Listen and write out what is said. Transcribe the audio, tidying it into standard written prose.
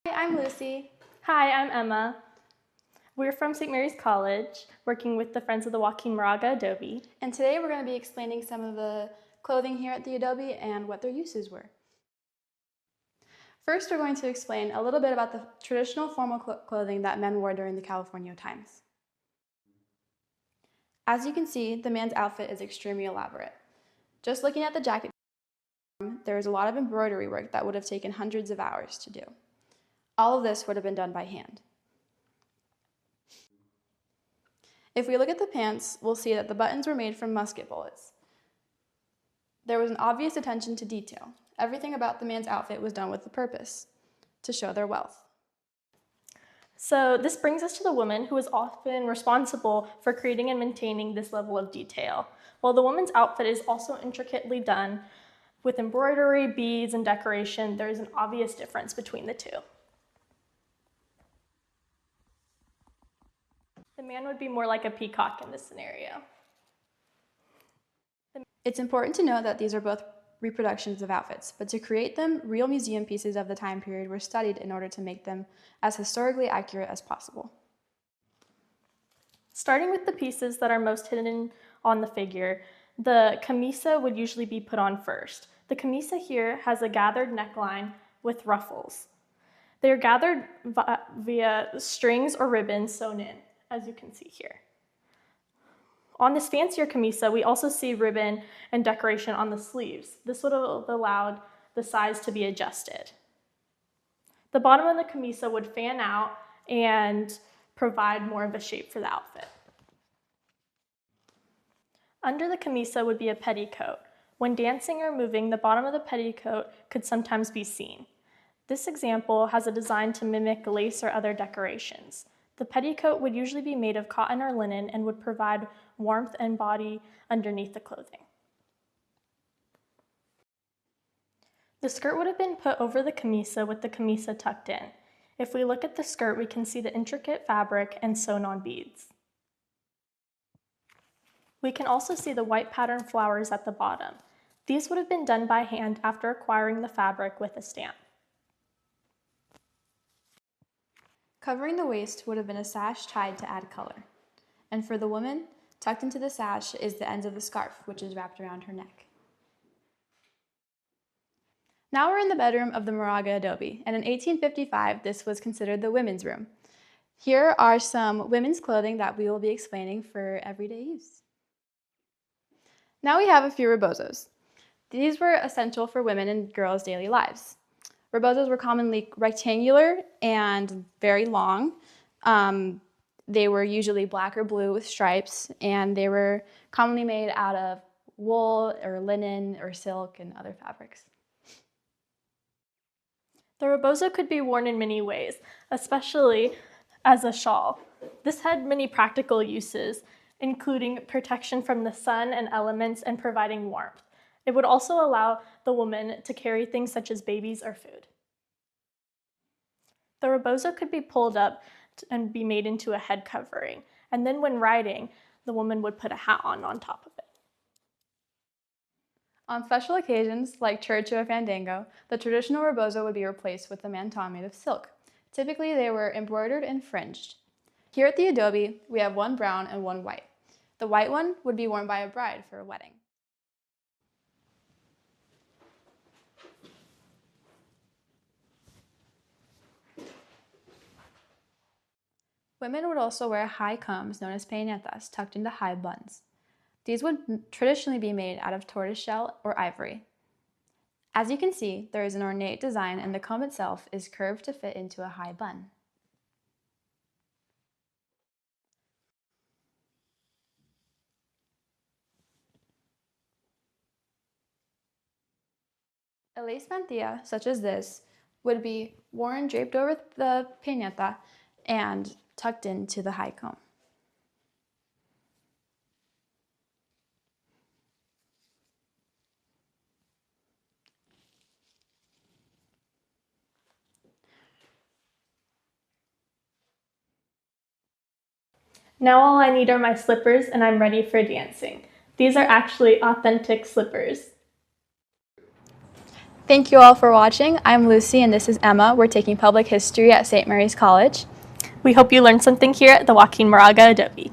Hi, I'm Lucy. Hi, I'm Emma. We're from St. Mary's College, working with the Friends of the Joaquin Moraga Adobe. And today we're going to be explaining some of the clothing here at the Adobe and what their uses were. First, we're going to explain a little bit about the traditional formal clothing that men wore during the Californio times. As you can see, the man's outfit is extremely elaborate. Just looking at the jacket, there is a lot of embroidery work that would have taken hundreds of hours to do. All of this would have been done by hand. If we look at the pants, we'll see that the buttons were made from musket bullets. There was an obvious attention to detail. Everything about the man's outfit was done with a purpose, to show their wealth. So this brings us to the woman, who is often responsible for creating and maintaining this level of detail. While the woman's outfit is also intricately done with embroidery, beads, and decoration, there is an obvious difference between the two. The man would be more like a peacock in this scenario. It's important to note that these are both reproductions of outfits, but to create them, real museum pieces of the time period were studied in order to make them as historically accurate as possible. Starting with the pieces that are most hidden on the figure, the camisa would usually be put on first. The camisa here has a gathered neckline with ruffles. They are gathered via strings or ribbons sewn in, as you can see here. On this fancier camisa, we also see ribbon and decoration on the sleeves. This would have allowed the size to be adjusted. The bottom of the camisa would fan out and provide more of a shape for the outfit. Under the camisa would be a petticoat. When dancing or moving, the bottom of the petticoat could sometimes be seen. This example has a design to mimic lace or other decorations. The petticoat would usually be made of cotton or linen and would provide warmth and body underneath the clothing. The skirt would have been put over the camisa with the camisa tucked in. If we look at the skirt, we can see the intricate fabric and sewn-on beads. We can also see the white pattern flowers at the bottom. These would have been done by hand after acquiring the fabric with a stamp. Covering the waist would have been a sash tied to add color. And for the woman, tucked into the sash is the ends of the scarf, which is wrapped around her neck. Now we're in the bedroom of the Moraga Adobe, and in 1855, this was considered the women's room. Here are some women's clothing that we will be explaining for everyday use. Now we have a few rebozos. These were essential for women and girls' daily lives. Rebozos were commonly rectangular and very long. They were usually black or blue with stripes, and they were commonly made out of wool or linen or silk and other fabrics. The rebozo could be worn in many ways, especially as a shawl. This had many practical uses, including protection from the sun and elements and providing warmth. It would also allow the woman to carry things such as babies or food. The rebozo could be pulled up and be made into a head covering, and then when riding, the woman would put a hat on top of it. On special occasions, like church or fandango, the traditional rebozo would be replaced with a manton made of silk. Typically, they were embroidered and fringed. Here at the Adobe, we have one brown and one white. The white one would be worn by a bride for a wedding. Women would also wear high combs known as peinetas tucked into high buns. These would traditionally be made out of tortoiseshell or ivory. As you can see, there is an ornate design and the comb itself is curved to fit into a high bun. A lace mantilla, such as this, would be worn draped over the peineta and tucked into the high comb. Now all I need are my slippers and I'm ready for dancing. These are actually authentic slippers. Thank you all for watching. I'm Lucy and this is Emma. We're taking public history at St. Mary's College. We hope you learned something here at the Joaquin Moraga Adobe.